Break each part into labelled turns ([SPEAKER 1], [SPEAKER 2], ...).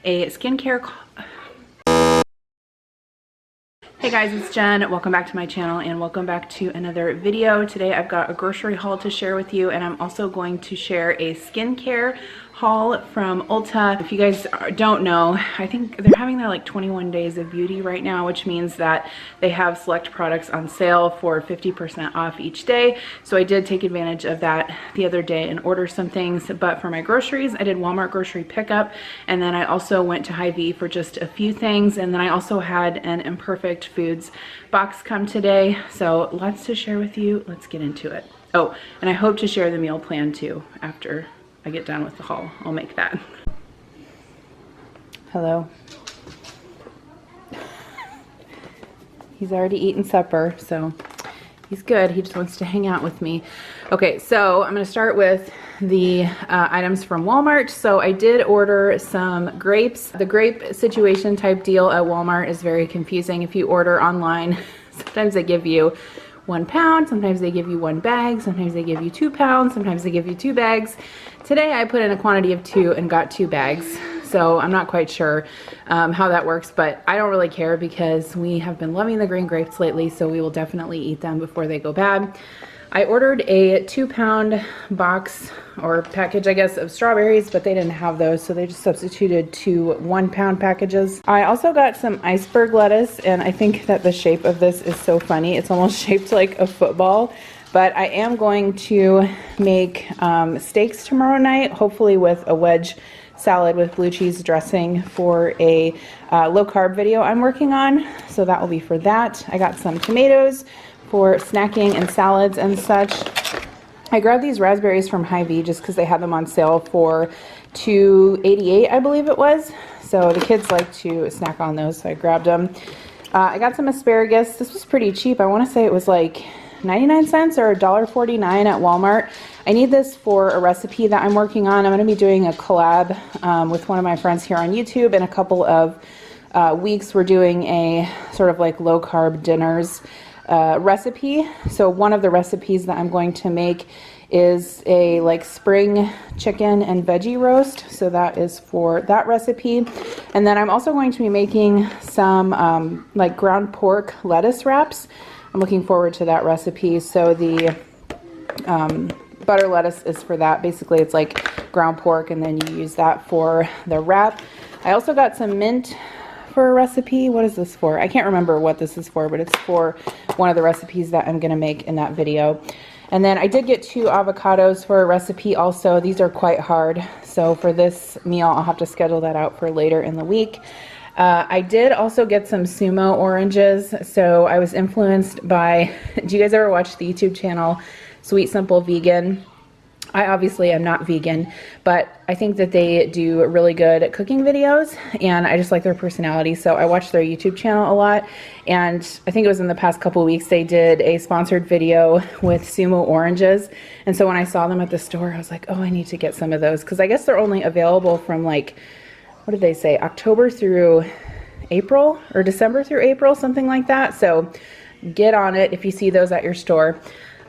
[SPEAKER 1] a skincare. Hey guys, it's Jen. Welcome back to my channel and welcome back to another video. Today I've got a grocery haul to share with you, and I'm also going to share a skincare haul from Ulta. If you guys don't know, I think they're having their like 21 days of beauty right now, which means that they have select products on sale for 50% off each day. So I did take advantage of that the other day and order some things. But for my groceries, I did Walmart grocery pickup, and then I also went to Hy-Vee for just a few things, and then I also had an Imperfect Foods box come today. So lots to share with you. Let's get into it. Oh, and I hope to share the meal plan too after I get done with the haul. I'll make that. Hello. He's already eaten supper, so he's good. He just wants to hang out with me. Okay, so I'm going to start with the items from Walmart. So I did order some grapes. The grape situation type deal at Walmart is very confusing. If you order online, sometimes they give you 1 pound, sometimes they give you 1 bag, sometimes they give you 2 pounds, sometimes they give you 2 bags. Today I put in a quantity of 2 and got 2 bags. So I'm not quite sure how that works, but I don't really care because we have been loving the green grapes lately, so we will definitely eat them before they go bad. I ordered a 2-pound box or package, I guess, of strawberries, but they didn't have those, so they just substituted 2 1-pound packages. I also got some iceberg lettuce, and I think that the shape of this is so funny. It's almost shaped like a football, but I am going to make steaks tomorrow night, hopefully with a wedge salad with blue cheese dressing for a low carb video I'm working on. So that will be for that. I got some tomatoes for snacking and salads and such. I grabbed these raspberries from Hy-Vee just because they had them on sale for $2.88, I believe it was. So the kids like to snack on those, so I grabbed them. I got some asparagus. This was pretty cheap. I want to say it was like 99 cents or $1.49 at Walmart. I need this for a recipe that I'm working on. I'm going to be doing a collab with one of my friends here on YouTube. In a couple of weeks, we're doing a sort of like low carb dinners recipe. So one of the recipes that I'm going to make is a like spring chicken and veggie roast. So that is for that recipe. And then I'm also going to be making some like ground pork lettuce wraps. I'm looking forward to that recipe. So the butter lettuce is for that. Basically, it's like ground pork, and then you use that for the wrap. I also got some mint for a recipe. What is this for? I can't remember what this is for, but it's for one of the recipes that I'm going to make in that video. And then I did get 2 avocados for a recipe also. These are quite hard. So for this meal, I'll have to schedule that out for later in the week. I did also get some sumo oranges. So I was influenced by, do you guys ever watch the YouTube channel Sweet Simple Vegan? I obviously am not vegan, but I think that they do really good cooking videos, and I just like their personality. So I watch their YouTube channel a lot, and I think it was in the past couple weeks they did a sponsored video with sumo oranges. And so when I saw them at the store, I was like, oh, I need to get some of those, because I guess they're only available from like, what did they say, October through April or December through April, something like that. So get on it if you see those at your store.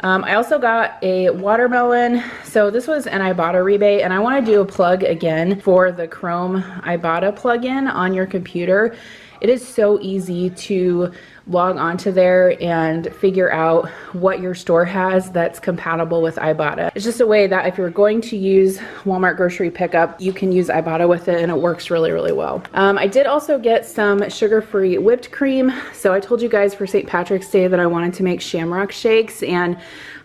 [SPEAKER 1] I also got a watermelon. So this was an Ibotta rebate, and I want to do a plug again for the Chrome Ibotta plugin on your computer. It is so easy to log onto there and figure out what your store has that's compatible with Ibotta. It's just a way that if you're going to use Walmart grocery pickup, you can use Ibotta with it, and it works really, really well. I did also get some sugar-free whipped cream. So I told you guys for St. Patrick's Day that I wanted to make shamrock shakes, and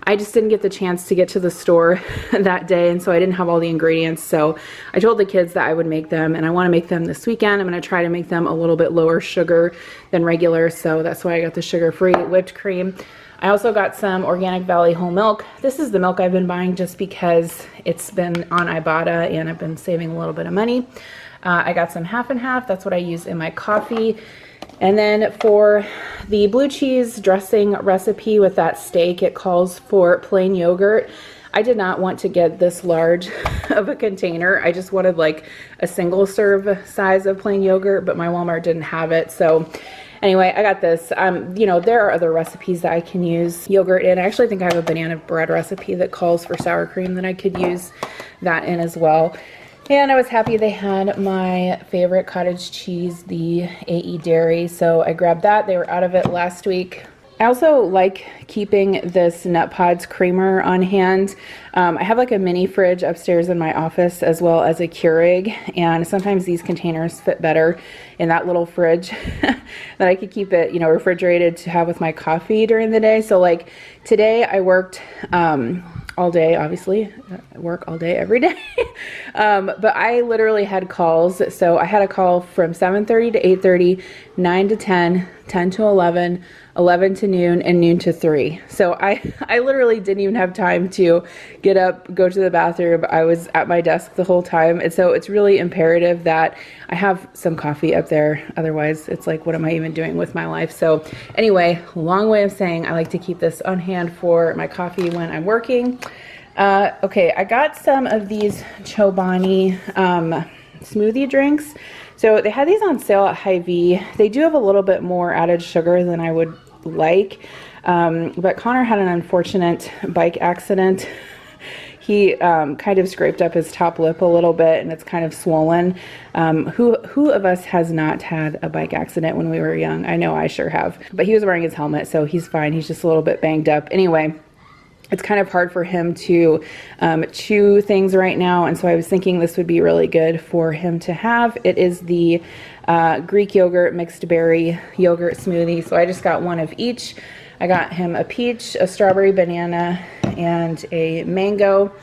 [SPEAKER 1] I just didn't get the chance to get to the store that day, and so I didn't have all the ingredients. So I told the kids that I would make them, and I want to make them this weekend. I'm going to try to make them a little bit lower sugar than regular, so that's why I got the sugar-free whipped cream. I also got some Organic Valley whole milk. This is the milk I've been buying just because it's been on Ibotta and I've been saving a little bit of money. I got some half and half. That's what I use in my coffee. And then for the blue cheese dressing recipe with that steak, it calls for plain yogurt. I did not want to get this large of a container. I just wanted like a single serve size of plain yogurt, but my Walmart didn't have it. So anyway, I got this. You know, there are other recipes that I can use yogurt in. I actually think I have a banana bread recipe that calls for sour cream that I could use that in as well. And I was happy they had my favorite cottage cheese, the AE Dairy, so I grabbed that. They were out of it last week. I also like keeping this Nut Pods creamer on hand. I have like a mini fridge upstairs in my office as well as a Keurig, and sometimes these containers fit better in that little fridge that I could keep it, you know, refrigerated to have with my coffee during the day. So like today I worked all day, obviously. I work all day every day. But I literally had calls. So I had a call from 7:30 to 8:30, 9 to 10, 10 to 11, 11 to noon, and noon to 3. So I literally didn't even have time to get up, go to the bathroom. I was at my desk the whole time. And so it's really imperative that I have some coffee up there. Otherwise, it's like, what am I even doing with my life? So anyway, long way of saying I like to keep this on hand for my coffee when I'm working. Okay, I got some of these Chobani smoothie drinks. So they had these on sale at Hy-Vee. They do have a little bit more added sugar than I would like, but Connor had an unfortunate bike accident. He kind of scraped up his top lip a little bit, and it's kind of swollen. Who of us has not had a bike accident when we were young? I know I sure have. But he was wearing his helmet, so he's fine. He's just a little bit banged up. Anyway, it's kind of hard for him to chew things right now, and so I was thinking this would be really good for him to have. It is the Greek yogurt mixed berry yogurt smoothie, so I just got one of each. I got him a peach, a strawberry, banana, and a mango.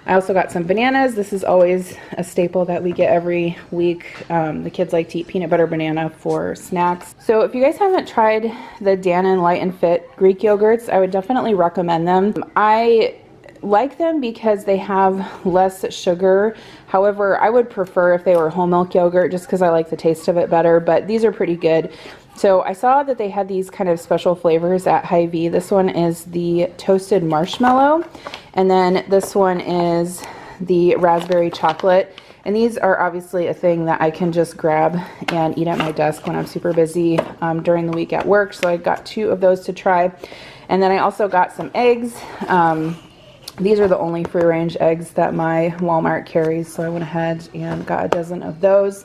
[SPEAKER 1] I also got some bananas. This is always a staple that we get every week. The kids like to eat peanut butter banana for snacks. So if you guys haven't tried the Dannon Light and Fit Greek yogurts, I would definitely recommend them. I like them because they have less sugar. However, I would prefer if they were whole milk yogurt just because I like the taste of it better, but these are pretty good. So I saw that they had these kind of special flavors at Hy-Vee. This one is the toasted marshmallow, and then this one is the raspberry chocolate. And these are obviously a thing that I can just grab and eat at my desk when I'm super busy during the week at work. So I got 2 of those to try. And then I also got some eggs. These are the only free-range eggs that my Walmart carries, so I went ahead and got a dozen of those.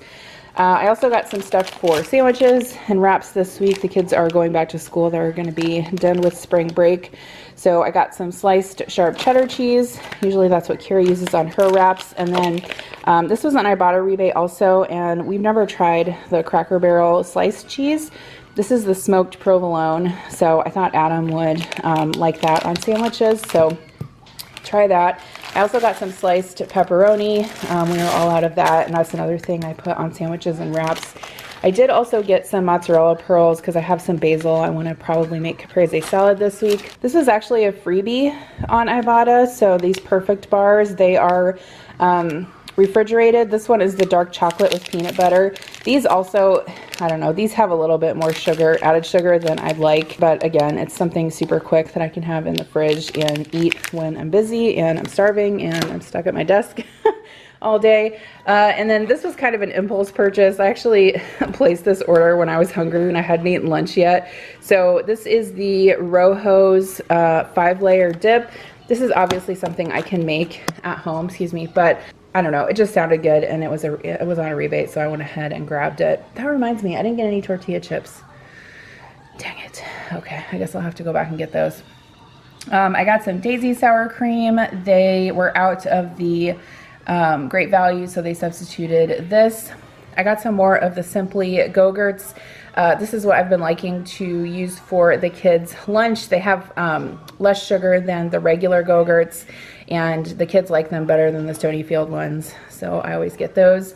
[SPEAKER 1] I also got some stuff for sandwiches and wraps this week. The kids are going back to school. They're going to be done with spring break. So I got some sliced sharp cheddar cheese. Usually that's what Kira uses on her wraps. And then this was an Ibotta rebate also, and we've never tried the Cracker Barrel sliced cheese. This is the smoked provolone, so I thought Adam would like that on sandwiches. So try that. I also got some sliced pepperoni. We were all out of that, and that's another thing I put on sandwiches and wraps. I did also get some mozzarella pearls because I have some basil. I want to probably make caprese salad this week. This is actually a freebie on Ibotta. So these Perfect bars, they are refrigerated. This one is the dark chocolate with peanut butter. These also, I don't know, these have a little bit more sugar, added sugar than I'd like. But again, it's something super quick that I can have in the fridge and eat when I'm busy and I'm starving and I'm stuck at my desk all day. And then this was kind of an impulse purchase. I actually placed this order when I was hungry and I hadn't eaten lunch yet. So this is the Rojo's 5-layer dip. This is obviously something I can make at home, but I don't know, it just sounded good, and it was on a rebate, so I went ahead and grabbed it. That reminds me, I didn't get any tortilla chips. Dang it. Okay, I guess I'll have to go back and get those. I got some Daisy sour cream. They were out of the Great Value, so they substituted this. I got some more of the Simply Go-Gurts. This is what I've been liking to use for the kids' lunch. They have less sugar than the regular Go-Gurts, and the kids like them better than the Stonyfield ones, so I always get those.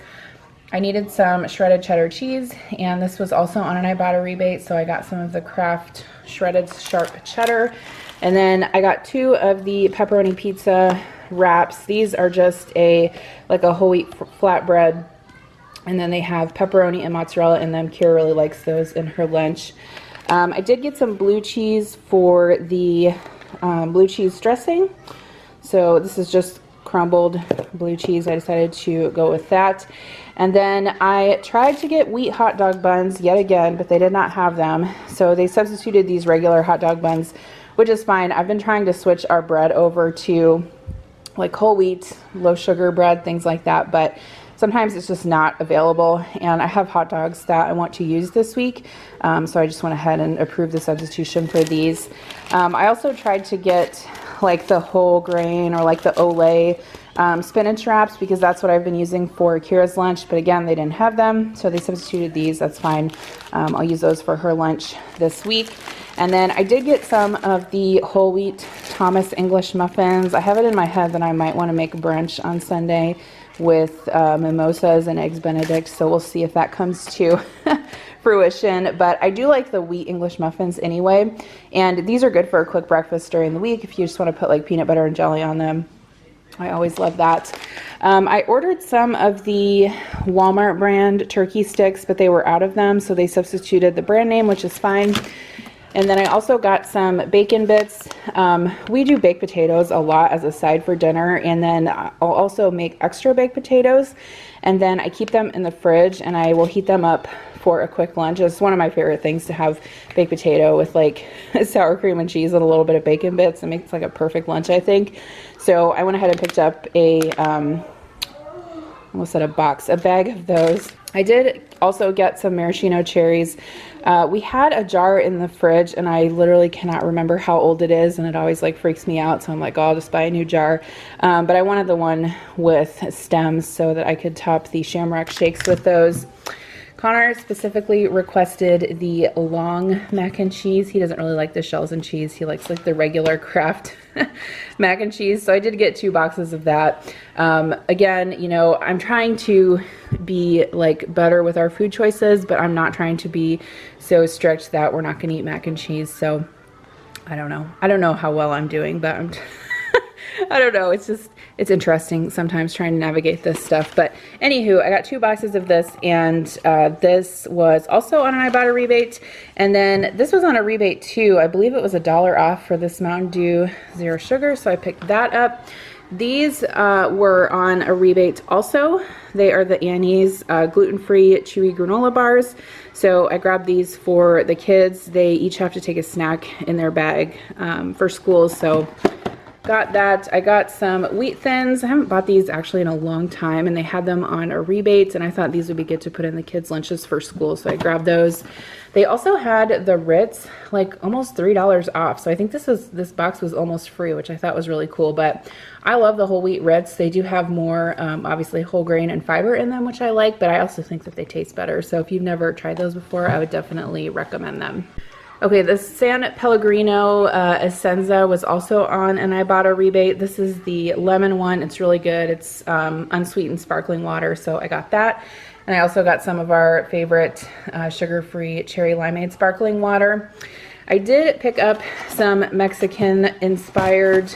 [SPEAKER 1] I needed some shredded cheddar cheese, and this was also on an Ibotta rebate, so I got some of the Kraft shredded sharp cheddar. And then I got 2 of the pepperoni pizza wraps. These are just like a whole wheat flatbread, and then they have pepperoni and mozzarella in them. Kira really likes those in her lunch. I did get some blue cheese for the blue cheese dressing. So this is just crumbled blue cheese. I decided to go with that. And then I tried to get wheat hot dog buns yet again, but they did not have them. So they substituted these regular hot dog buns, which is fine. I've been trying to switch our bread over to like whole wheat, low sugar bread, things like that, but sometimes it's just not available, and I have hot dogs that I want to use this week, so I just went ahead and approved the substitution for these. I also tried to get like the whole grain or like the Olay spinach wraps, because that's what I've been using for Kira's lunch, but again, they didn't have them, so they substituted these. That's fine. I'll use those for her lunch this week. And then I did get some of the whole wheat Thomas English muffins. I have it in my head that I might want to make brunch on Sunday with mimosas and eggs Benedict, so we'll see if that comes to fruition. But I do like the wheat English muffins anyway, and these are good for a quick breakfast during the week if you just want to put like peanut butter and jelly on them. I always love that. I ordered some of the Walmart brand turkey sticks, but they were out of them, so they substituted the brand name, which is fine. And then I also got some bacon bits. We do baked potatoes a lot as a side for dinner, and then I'll also make extra baked potatoes, and then I keep them in the fridge and I will heat them up for a quick lunch. It's one of my favorite things to have baked potato with like sour cream and cheese and a little bit of bacon bits. It makes like a perfect lunch, I think. So I went ahead and picked up a bag of those. I did also get some maraschino cherries. We had a jar in the fridge and I literally cannot remember how old it is, and it always like freaks me out, so I'm like, oh, I'll just buy a new jar. But I wanted the one with stems so that I could top the shamrock shakes with those. Connor specifically requested the long mac and cheese. He doesn't really like the shells and cheese. He likes like the regular Kraft mac and cheese. So I did get 2 boxes of that. Again, you know, I'm trying to be like better with our food choices, but I'm not trying to be so strict that we're not going to eat mac and cheese. So I don't know. I don't know how well I'm doing, but I'm I don't know. It's interesting sometimes trying to navigate this stuff. But anywho, I got 2 boxes of this, and this was also on an Ibotta rebate. And then this was on a rebate too. I believe it was $1 off for this Mountain Dew Zero Sugar, so I picked that up. These were on a rebate also. They are the Annie's gluten-free chewy granola bars. So I grabbed these for the kids. They each have to take a snack in their bag for school, so got that. I got some wheat thins. I haven't bought these actually in a long time, and they had them on a rebate, and I thought these would be good to put in the kids' lunches for school, so I grabbed those. They also had the Ritz like almost $3 off, so I think this box was almost free, which I thought was really cool. But I love the whole wheat Ritz. They do have more obviously whole grain and fiber in them, which I like, but I also think that they taste better. So if you've never tried those before, I would definitely recommend them. Okay, the San Pellegrino Essenza was also on an Ibotta rebate. This is the lemon one. It's really good. It's unsweetened sparkling water, so I got that. And I also got some of our favorite sugar-free cherry limeade sparkling water. I did pick up some Mexican-inspired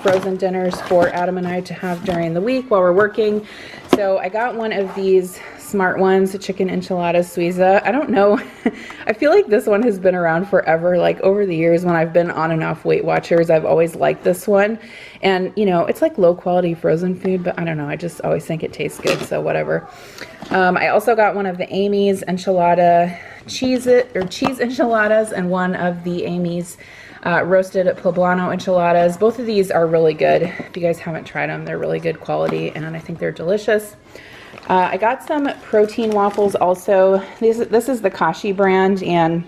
[SPEAKER 1] frozen dinners for Adam and I to have during the week while we're working. So I got one of these smart ones, chicken enchiladas Suiza. I don't know. I feel like this one has been around forever. Like over the years when I've been on and off Weight Watchers, I've always liked this one. And you know, it's like low quality frozen food, but I don't know. I just always think it tastes good, so whatever. I also got one of the Amy's enchilada cheese enchiladas and one of the Amy's roasted poblano enchiladas. Both of these are really good. If you guys haven't tried them, they're really good quality, and I think they're delicious. I got some protein waffles also. This is the Kashi brand, and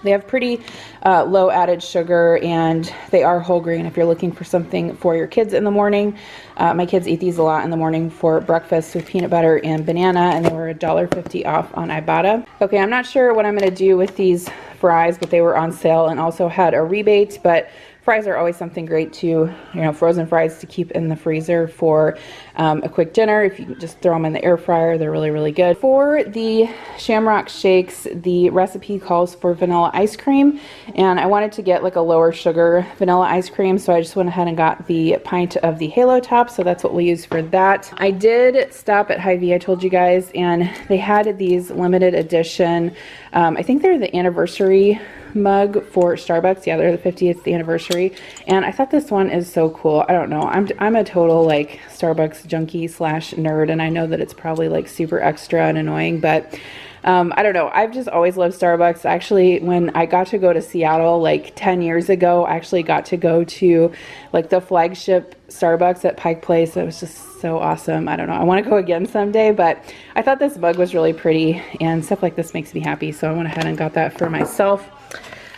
[SPEAKER 1] they have pretty low added sugar, and they are whole grain if you're looking for something for your kids in the morning. My kids eat these a lot in the morning for breakfast with peanut butter and banana, and they were $1.50 off on Ibotta. Okay, I'm not sure what I'm going to do with these fries, but they were on sale and also had a rebate. But fries are always something great to, you know, frozen fries to keep in the freezer for a quick dinner. If you just throw them in the air fryer, they're really, really good. For the Shamrock Shakes, the recipe calls for vanilla ice cream, and I wanted to get like a lower sugar vanilla ice cream, so I just went ahead and got the pint of the Halo Top, so that's what we'll use for that. I did stop at Hy-Vee, I told you guys, and they had these limited edition, I think they're the anniversary mug for Starbucks. Yeah, they're the 50th anniversary, and I thought this one is so cool. I don't know, I'm a total like Starbucks junkie slash nerd, and I know that it's probably like super extra and annoying, but I don't know. I've just always loved Starbucks. Actually, when I got to go to Seattle like 10 years ago, I actually got to go to like the flagship Starbucks at Pike Place. It was just so awesome. I don't know. I want to go again someday, but I thought this mug was really pretty and stuff like this makes me happy. So I went ahead and got that for myself.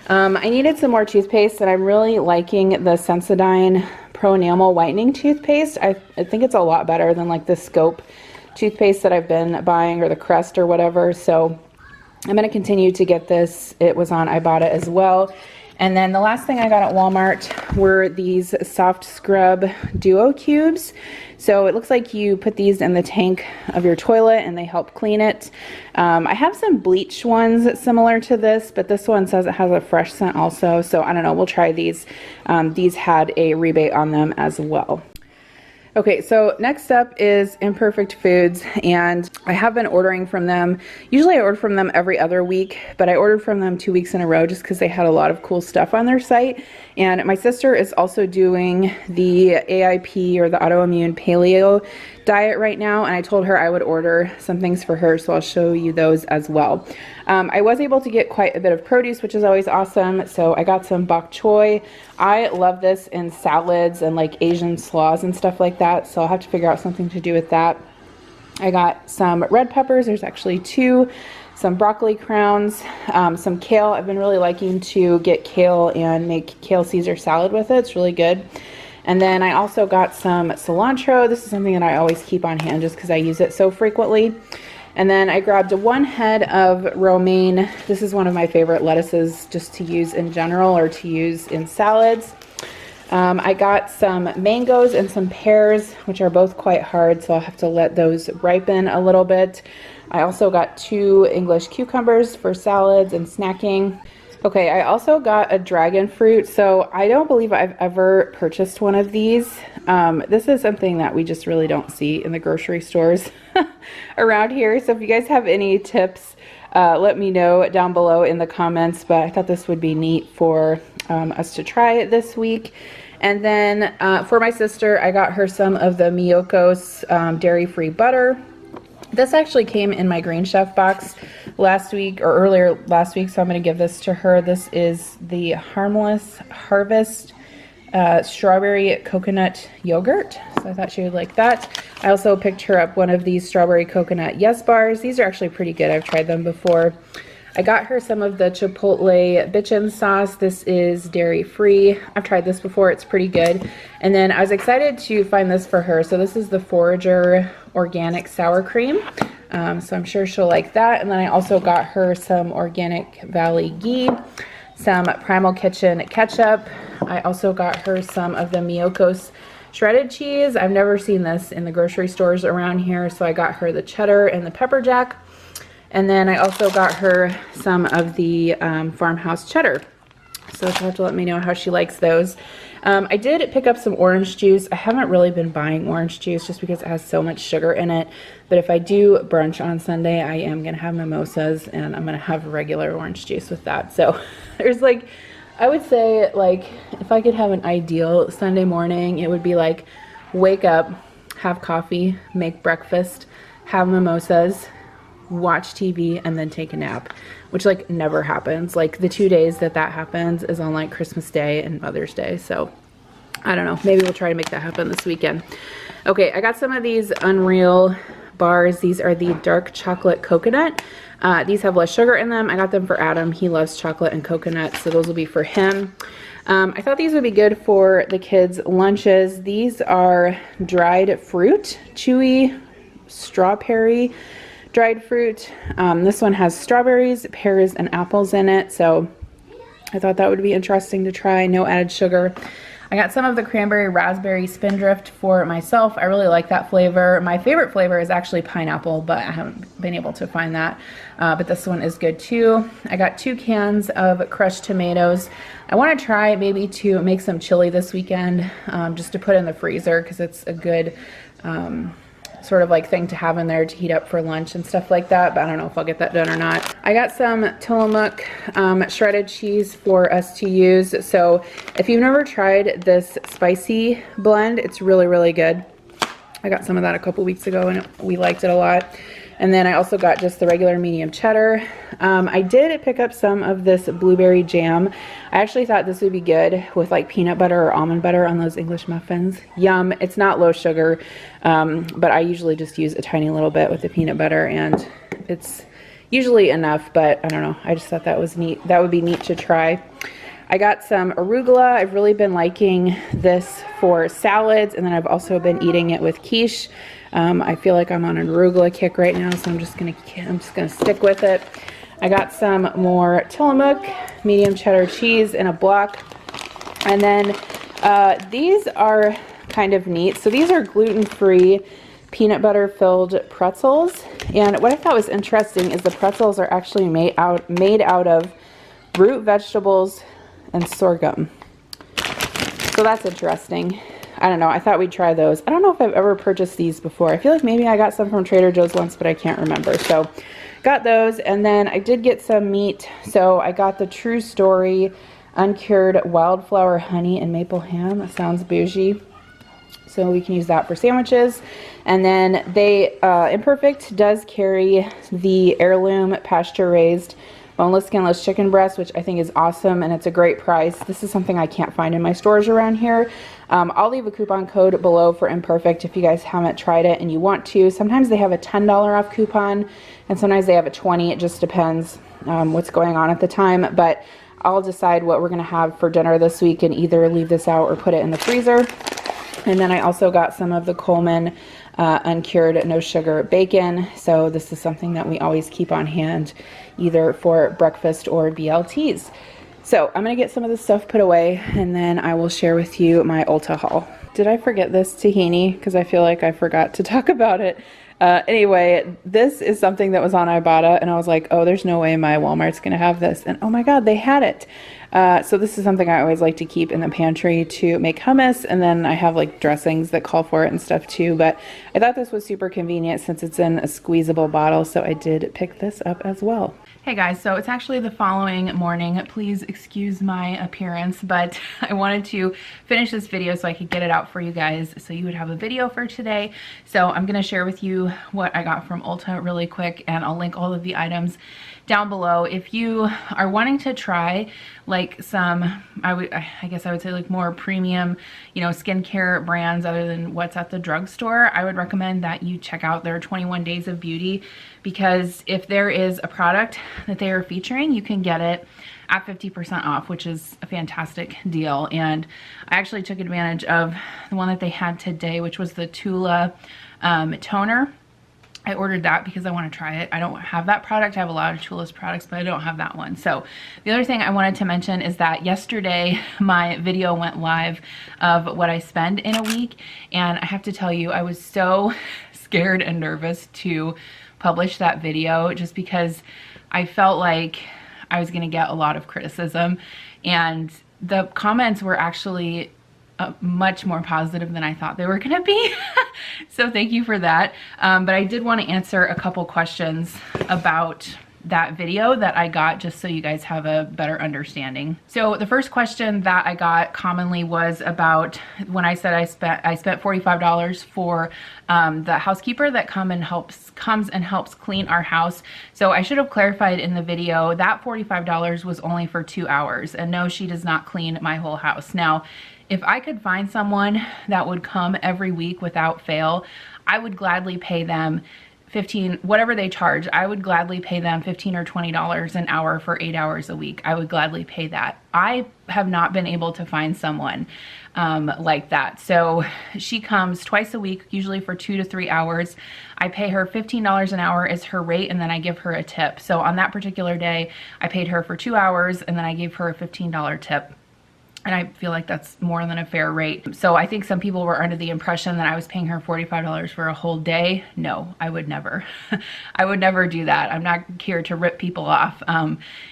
[SPEAKER 1] I needed some more toothpaste, and I'm really liking the Sensodyne Pro Enamel Whitening Toothpaste. I think it's a lot better than like the Scope toothpaste that I've been buying, or the Crest or whatever. So I'm going to continue to get this. It was on Ibotta as well. And then the last thing I got at Walmart were these Soft Scrub Duo Cubes. So it looks like you put these in the tank of your toilet and they help clean it. I have some bleach ones similar to this, but this one says it has a fresh scent also. So I don't know, we'll try these. These had a rebate on them as well. Okay, so next up is Imperfect Foods, and I have been ordering from them. Usually I order from them every other week, but I ordered from them 2 weeks in a row just because they had a lot of cool stuff on their site. And my sister is also doing the AIP, or the autoimmune paleo diet right now, and I told her I would order some things for her, so I'll show you those as well. I was able to get quite a bit of produce, which is always awesome. So I got some bok choy. I love this in salads and like Asian slaws and stuff like that, so I'll have to figure out something to do with that. I got some red peppers. There's actually 2. Some broccoli crowns, some kale. I've been really liking to get kale and make kale Caesar salad with it. It's really good. And then I also got some cilantro. This is something that I always keep on hand just because I use it so frequently. And then I grabbed 1 head of romaine. This is one of my favorite lettuces just to use in general or to use in salads. I got some mangoes and some pears, which are both quite hard, so I'll have to let those ripen a little bit. I also got 2 English cucumbers for salads and snacking. Okay, I also got a dragon fruit. So I don't believe I've ever purchased one of these. This is something that we just really don't see in the grocery stores around here. So if you guys have any tips, let me know down below in the comments. But I thought this would be neat for us to try this week. And then for my sister, I got her some of the Miyoko's dairy-free butter. This actually came in my Green Chef box last week, or earlier last week, so I'm going to give this to her. This is the Harmless Harvest strawberry coconut yogurt, so I thought she would like that. I also picked her up one of these strawberry coconut Yes bars. These are actually pretty good. I've tried them before. I got her some of the Chipotle bitchin sauce. This is dairy-free. I've tried this before. It's pretty good. And then I was excited to find this for her. So this is the Forager Organic Sour Cream. So I'm sure she'll like that. And then I also got her some Organic Valley ghee, some Primal Kitchen ketchup. I also got her some of the Miyoko's shredded cheese. I've never seen this in the grocery stores around here. So I got her the cheddar and the pepper jack. And then I also got her some of the farmhouse cheddar. So she'll have to let me know how she likes those. I did pick up some orange juice. I haven't really been buying orange juice just because it has so much sugar in it. But if I do brunch on Sunday, I am going to have mimosas and I'm going to have regular orange juice with that. So there's like, I would say like if I could have an ideal Sunday morning, it would be like wake up, have coffee, make breakfast, have mimosas, watch TV, and then take a nap, which like never happens. Like the 2 days that happens is on like Christmas Day and Mother's Day. So I don't know, maybe we'll try to make that happen this weekend. Okay, I got some of these Unreal bars. These are the dark chocolate coconut. These have less sugar in them. I got them for Adam. He loves chocolate and coconut, so those will be for him. I thought these would be good for the kids' lunches. These are dried fruit, chewy strawberry dried fruit. This one has strawberries, pears, and apples in it, so I thought that would be interesting to try. No added sugar. I got some of the cranberry raspberry spindrift for myself. I really like that flavor. My favorite flavor is actually pineapple, but I haven't been able to find that. But this one is good too. I got 2 cans of crushed tomatoes. I want to try maybe to make some chili this weekend, just to put in the freezer because it's a good sort of like thing to have in there to heat up for lunch and stuff like that, but I don't know if I'll get that done or not. I got some Tillamook shredded cheese for us to use. So if you've never tried this spicy blend, it's really, really good. I got some of that a couple weeks ago and we liked it a lot. And then I also got just the regular medium cheddar. I did pick up some of this blueberry jam. I actually thought this would be good with like peanut butter or almond butter on those English muffins. Yum. It's not low sugar, but I usually just use a tiny little bit with the peanut butter, and it's usually enough, but I don't know. I just thought that was neat. That would be neat to try. I got some arugula. I've really been liking this for salads, and then I've also been eating it with quiche. I feel like I'm on an arugula kick right now, so I'm just gonna stick with it. I got some more Tillamook medium cheddar cheese in a block, and then these are kind of neat. So these are gluten-free peanut butter filled pretzels, and what I thought was interesting is the pretzels are actually made out of root vegetables and sorghum. So that's interesting. I don't know. I thought we'd try those. I don't know if I've ever purchased these before. I feel like maybe I got some from Trader Joe's once, but I can't remember. So got those. And then I did get some meat. So I got the True Story uncured wildflower honey and maple ham. That sounds bougie. So we can use that for sandwiches. And then Imperfect does carry the heirloom pasture raised boneless, skinless chicken breast, which I think is awesome, and it's a great price. This is something I can't find in my stores around here. I'll leave a coupon code below for Imperfect if you guys haven't tried it and you want to. Sometimes they have a $10 off coupon, and sometimes they have a $20. It just depends what's going on at the time, but I'll decide what we're gonna have for dinner this week and either leave this out or put it in the freezer. And then I also got some of the Coleman uncured no sugar bacon. So this is something that we always keep on hand either for breakfast or BLTs. So I'm gonna get some of this stuff put away and then I will share with you my Ulta haul. Did I forget this tahini? Because I feel like I forgot to talk about it. Anyway, this is something that was on Ibotta and I was like, oh, there's no way my Walmart's gonna have this. And oh my God, they had it. So this is something I always like to keep in the pantry to make hummus, and then I have like dressings that call for it and stuff too, but I thought this was super convenient since it's in a squeezable bottle, so I did pick this up as well. Hey guys, so it's actually the following morning. Please excuse my appearance, but I wanted to finish this video so I could get it out for you guys so you would have a video for today. So I'm gonna share with you what I got from Ulta really quick, and I'll link all of the items down below. If you are wanting to try like some, I guess I would say like more premium, you know, skincare brands other than what's at the drugstore, I would recommend that you check out their 21 Days of Beauty, because if there is a product that they are featuring, you can get it at 50% off, which is a fantastic deal. And I actually took advantage of the one that they had today, which was the Tula toner. I ordered that because I want to try it. I don't have that product. I have a lot of Tula's products, but I don't have that one. So the other thing I wanted to mention is that yesterday my video went live of what I spend in a week. And I have to tell you, I was so scared and nervous to publish that video just because I felt like I was going to get a lot of criticism. And the comments were actually much more positive than I thought they were gonna be. So thank you for that. But I did want to answer a couple questions about that video that I got, just so you guys have a better understanding. So the first question that I got commonly was about when I said I spent $45 for the housekeeper that comes and helps clean our house. So I should have clarified in the video that $45 was only for 2 hours, and no, she does not clean my whole house. Now, if I could find someone that would come every week without fail, I would gladly pay them whatever they charge, I would gladly pay them $15 or $20 an hour for 8 hours a week. I would gladly pay that. I have not been able to find someone like that. So she comes twice a week, usually for 2 to 3 hours. I pay her $15 an hour as her rate, and then I give her a tip. So on that particular day, I paid her for 2 hours, and then I gave her a $15 tip. And I feel like that's more than a fair rate. So I think some people were under the impression that I was paying her $45 for a whole day. No, I would never. I would never do that. I'm not here to rip people off.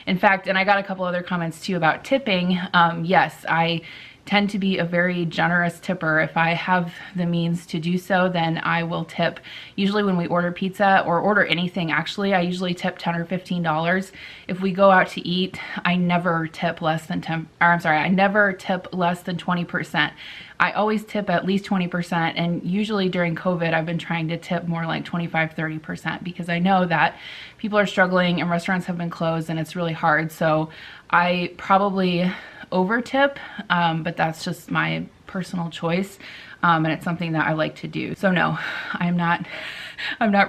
[SPEAKER 1] In fact, and I got a couple other comments too about tipping. Yes, I tend to be a very generous tipper. If I have the means to do so, then I will tip. Usually when we order pizza or order anything, actually, I usually tip $10 or $15. If we go out to eat, I never tip less than 10, or I'm sorry, I never tip less than 20%. I always tip at least 20%, and usually during COVID, I've been trying to tip more like 25-30% because I know that people are struggling and restaurants have been closed and it's really hard. So I probably over tip, but that's just my personal choice, and it's something that I like to do. So no, I'm not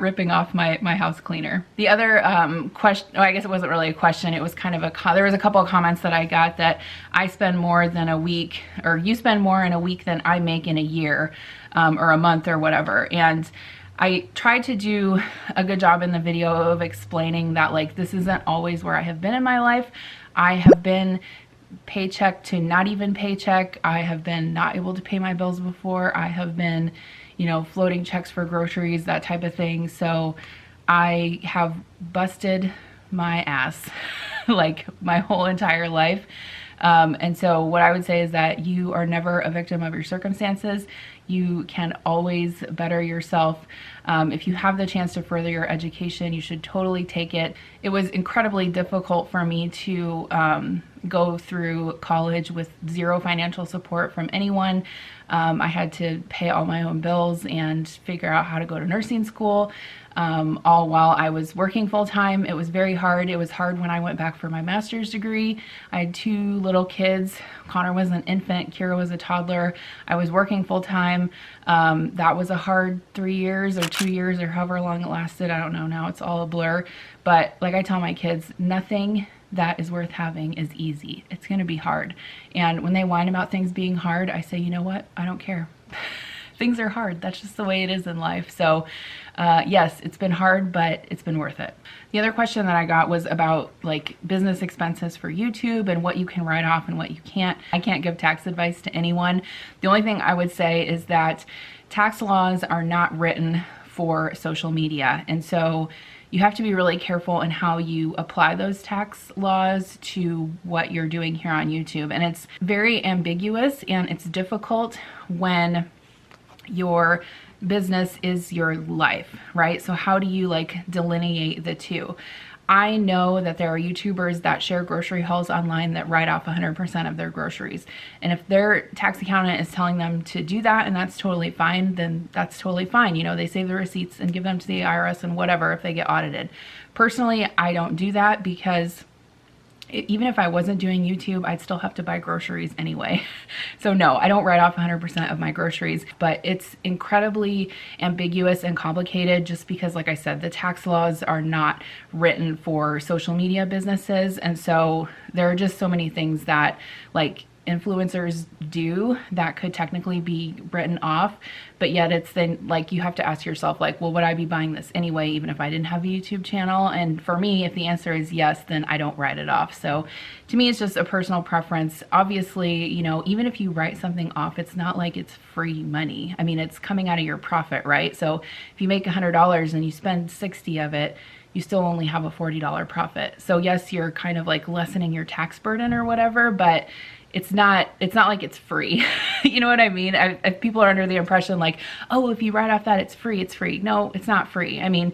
[SPEAKER 1] ripping off my house cleaner. The other question, oh, I guess it wasn't really a question, it was kind of there was a couple of comments that I got that I spend more than a week, or you spend more in a week than I make in a year, or a month or whatever. And I tried to do a good job in the video of explaining that, like, this isn't always where I have been in my life. I have been paycheck to not even paycheck. I have been not able to pay my bills before. I have been, you know, floating checks for groceries, that type of thing. So I have busted my ass like my whole entire life. And so what I would say is that you are never a victim of your circumstances. You can always better yourself. If you have the chance to further your education, you should totally take it. It was incredibly difficult for me to go through college with zero financial support from anyone. I had to pay all my own bills and figure out how to go to nursing school, all while I was working full time. It was very hard. It was hard when I went back for my master's degree. I had 2 little kids. Connor was an infant, Kira was a toddler. I was working full time. That was a hard 3 years or 2 years or however long it lasted. I don't know now, it's all a blur. But like I tell my kids, nothing that is worth having is easy. It's going to be hard. And when they whine about things being hard, I say, you know what? I don't care. Things are hard. That's just the way it is in life. So yes, it's been hard, but it's been worth it. The other question that I got was about like business expenses for YouTube and what you can write off and what you can't. I can't give tax advice to anyone. The only thing I would say is that tax laws are not written for social media. And so you have to be really careful in how you apply those tax laws to what you're doing here on YouTube. And it's very ambiguous and it's difficult when your business is your life, right? So how do you like delineate the two? I know that there are YouTubers that share grocery hauls online that write off 100% of their groceries. And if their tax accountant is telling them to do that and that's totally fine, then that's totally fine. You know, they save the receipts and give them to the IRS and whatever if they get audited. Personally, I don't do that because even if I wasn't doing YouTube, I'd still have to buy groceries anyway. So no, I don't write off 100% of my groceries, but it's incredibly ambiguous and complicated just because, like I said, the tax laws are not written for social media businesses. And so there are just so many things that like influencers do that could technically be written off, but yet it's then like you have to ask yourself like, well, would I be buying this anyway even if I didn't have a YouTube channel? And for me, if the answer is yes, then I don't write it off. So to me, it's just a personal preference. Obviously, you know, even if you write something off, it's not like it's free money. I mean, it's coming out of your profit, right? So if you make $100 and you spend 60 of it, you still only have a $40 profit. So yes, you're kind of like lessening your tax burden or whatever, but it's not like it's free. You know what I mean? If people are under the impression like, oh, if you write off that, it's free, it's free. No, it's not free. I mean,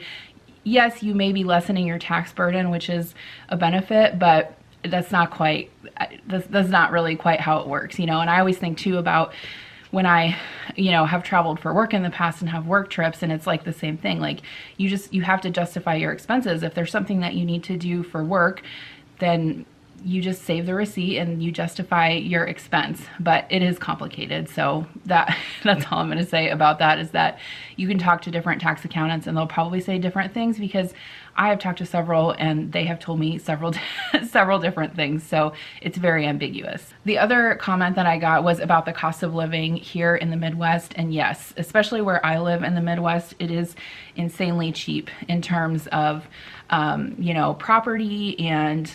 [SPEAKER 1] yes, you may be lessening your tax burden, which is a benefit, but that's not really quite how it works, you know? And I always think too about when I, you know, have traveled for work in the past and have work trips, and it's like the same thing. Like you have to justify your expenses. If there's something that you need to do for work, then you just save the receipt and you justify your expense. But it is complicated. So that's all I'm going to say about that, is that you can talk to different tax accountants and they'll probably say different things, because I have talked to several and they have told me several different things. So it's very ambiguous. The other comment that I got was about the cost of living here in the Midwest. And yes, especially where I live in the Midwest, it is insanely cheap in terms of, you know, property and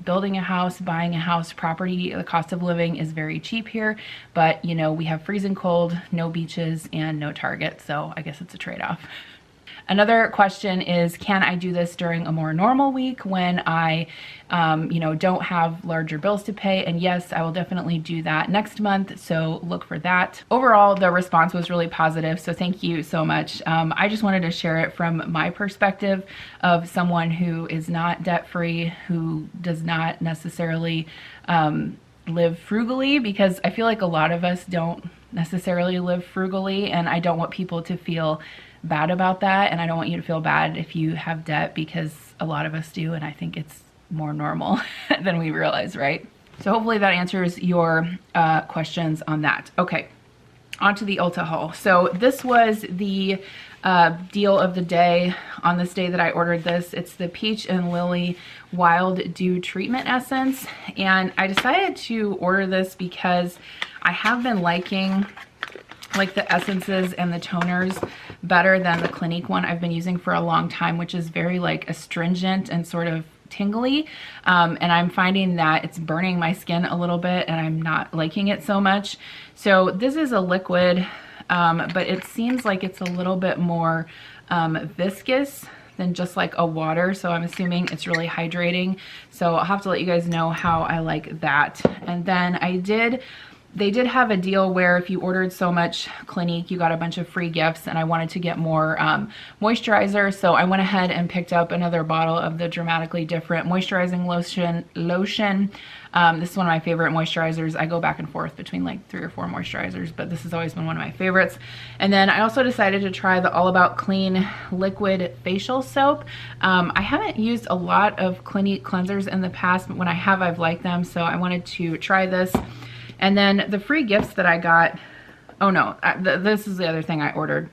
[SPEAKER 1] building a house, buying a house, property. The cost of living is very cheap here, but you know, we have freezing cold, no beaches, and no Target, so I guess it's a trade-off. Another question is, can I do this during a more normal week when I, you know, don't have larger bills to pay? And yes, I will definitely do that next month, so look for that. Overall, the response was really positive, so thank you so much. I just wanted to share it from my perspective of someone who is not debt-free, who does not necessarily live frugally, because I feel like a lot of us don't necessarily live frugally, and I don't want people to feel bad about that, and I don't want you to feel bad if you have debt, because a lot of us do, and I think it's more normal than we realize, right? So hopefully that answers your questions on that. Okay, on to the Ulta haul. So this was the deal of the day on this day that I ordered this. It's the Peach and Lily Wild Dew Treatment Essence, and I decided to order this because I have been liking like the essences and the toners better than the Clinique one I've been using for a long time, which is very like astringent and sort of tingly, and I'm finding that it's burning my skin a little bit and I'm not liking it so much. So this is a liquid, but it seems like it's a little bit more viscous than just like a water, so I'm assuming it's really hydrating. So I'll have to let you guys know how I like that. And then they did have a deal where if you ordered so much Clinique, you got a bunch of free gifts, and I wanted to get more moisturizer, so I went ahead and picked up another bottle of the Dramatically Different Moisturizing Lotion. This is one of my favorite moisturizers. I go back and forth between like 3 or 4 moisturizers, but this has always been one of my favorites. And then I also decided to try the All About Clean Liquid Facial Soap. I haven't used a lot of Clinique cleansers in the past, but when I have, I've liked them, so I wanted to try this. And then the free gifts that I got, oh no, this is the other thing I ordered.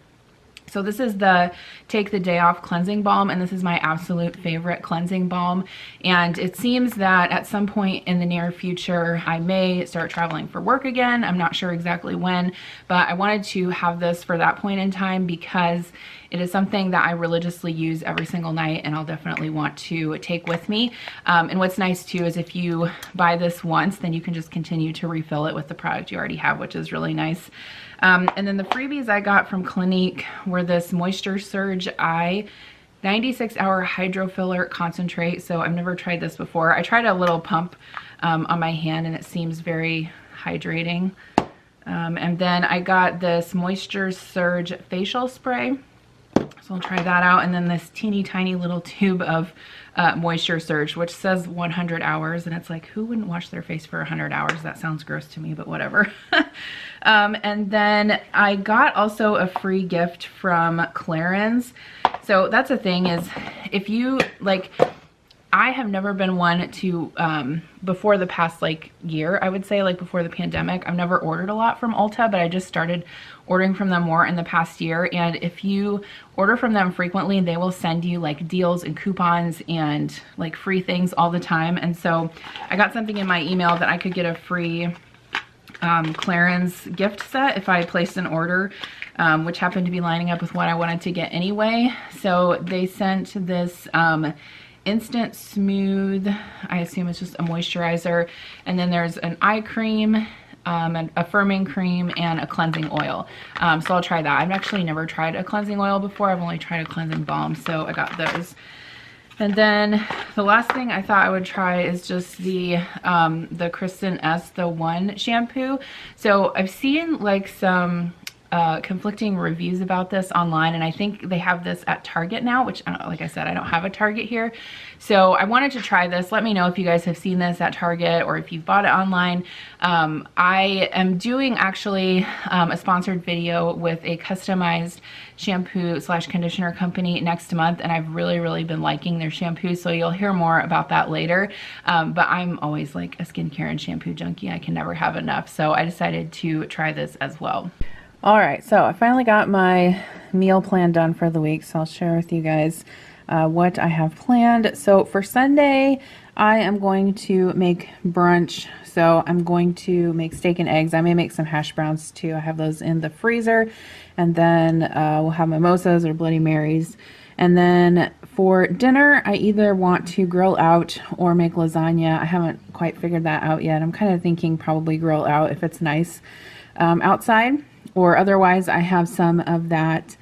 [SPEAKER 1] So this is the Take the Day Off Cleansing Balm, and this is my absolute favorite cleansing balm. And it seems that at some point in the near future, I may start traveling for work again. I'm not sure exactly when, but I wanted to have this for that point in time because it is something that I religiously use every single night, and I'll definitely want to take with me. And what's nice too is if you buy this once, then you can just continue to refill it with the product you already have, which is really nice. And then the freebies I got from Clinique were this Moisture Surge Eye 96-hour Hydro Filler Concentrate. So I've never tried this before. I tried a little pump on my hand, and it seems very hydrating. And then I got this Moisture Surge Facial Spray. So I'll try that out. And then this teeny tiny little tube of Moisture Surge, which says 100 hours. And it's like, who wouldn't wash their face for 100 hours? That sounds gross to me, but whatever. And then I got also a free gift from Clarins. So that's the thing is, if you like, I have never been one to, before the past like year, I would say like before the pandemic, I've never ordered a lot from Ulta, but I just started ordering from them more in the past year. And if you order from them frequently, they will send you like deals and coupons and like free things all the time. And so I got something in my email that I could get a free Clarins gift set if I placed an order, which happened to be lining up with what I wanted to get anyway. So they sent this Instant Smooth, I assume it's just a moisturizer, and then there's an eye cream, a firming cream, and a cleansing oil. So I'll try that. I've actually never tried a cleansing oil before. I've only tried a cleansing balm, so I got those. And then the last thing I thought I would try is just the Kristen S. The One shampoo. So I've seen like some conflicting reviews about this online, and I think they have this at Target now, which like I said, I don't have a Target here. So I wanted to try this. Let me know if you guys have seen this at Target or if you've bought it online. I am doing actually a sponsored video with a customized shampoo / conditioner company next month, and I've really been liking their shampoo, so you'll hear more about that later. But I'm always like a skincare and shampoo junkie. I can never have enough, so I decided to try this as well. All right, so I finally got my meal plan done for the week, so I'll share with you guys what I have planned. So for Sunday, I am going to make brunch. So I'm going to make steak and eggs. I may make some hash browns too. I have those in the freezer. And then we'll have mimosas or Bloody Marys. And then for dinner, I either want to grill out or make lasagna. I haven't quite figured that out yet. I'm kind of thinking probably grill out if it's nice outside. Or otherwise, I have some of that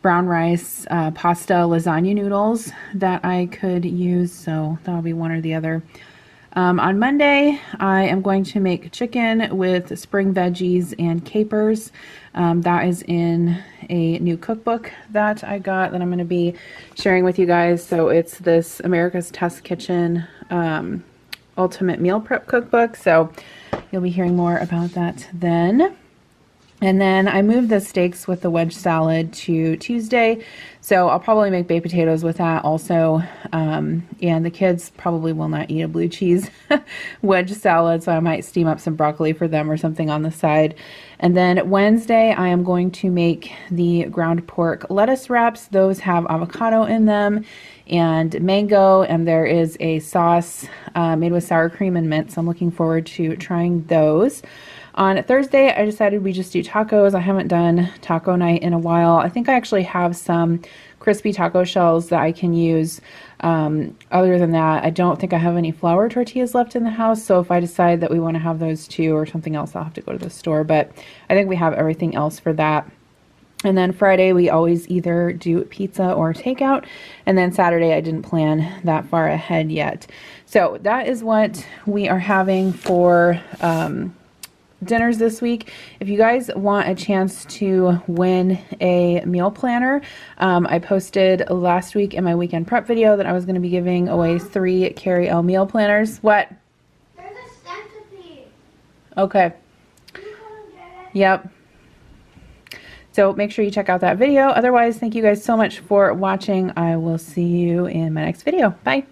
[SPEAKER 1] brown rice, pasta, lasagna noodles that I could use, so that'll be one or the other. On Monday, I am going to make chicken with spring veggies and capers. That is in a new cookbook that I got that I'm going to be sharing with you guys. So it's this America's Test Kitchen Ultimate Meal Prep Cookbook. So you'll be hearing more about that then. And then I moved the steaks with the wedge salad to Tuesday, so I'll probably make baked potatoes with that also. And the kids probably will not eat a blue cheese wedge salad, so I might steam up some broccoli for them or something on the side. And then Wednesday, I am going to make the ground pork lettuce wraps. Those have avocado in them and mango, and there is a sauce made with sour cream and mint, so I'm looking forward to trying those. On Thursday, I decided we just do tacos. I haven't done taco night in a while. I think I actually have some crispy taco shells that I can use. Other than that, I don't think I have any flour tortillas left in the house. So if I decide that we want to have those too or something else, I'll have to go to the store. But I think we have everything else for that. And then Friday, we always either do pizza or takeout. And then Saturday, I didn't plan that far ahead yet. So that is what we are having for dinners this week. If you guys want a chance to win a meal planner, I posted last week in my weekend prep video that I was going to be giving away 3 Carrie L meal planners. What?
[SPEAKER 2] There's a centipede.
[SPEAKER 1] Okay.
[SPEAKER 2] Can you come and get it?
[SPEAKER 1] Yep. So make sure you check out that video. Otherwise, thank you guys so much for watching. I will see you in my next video. Bye.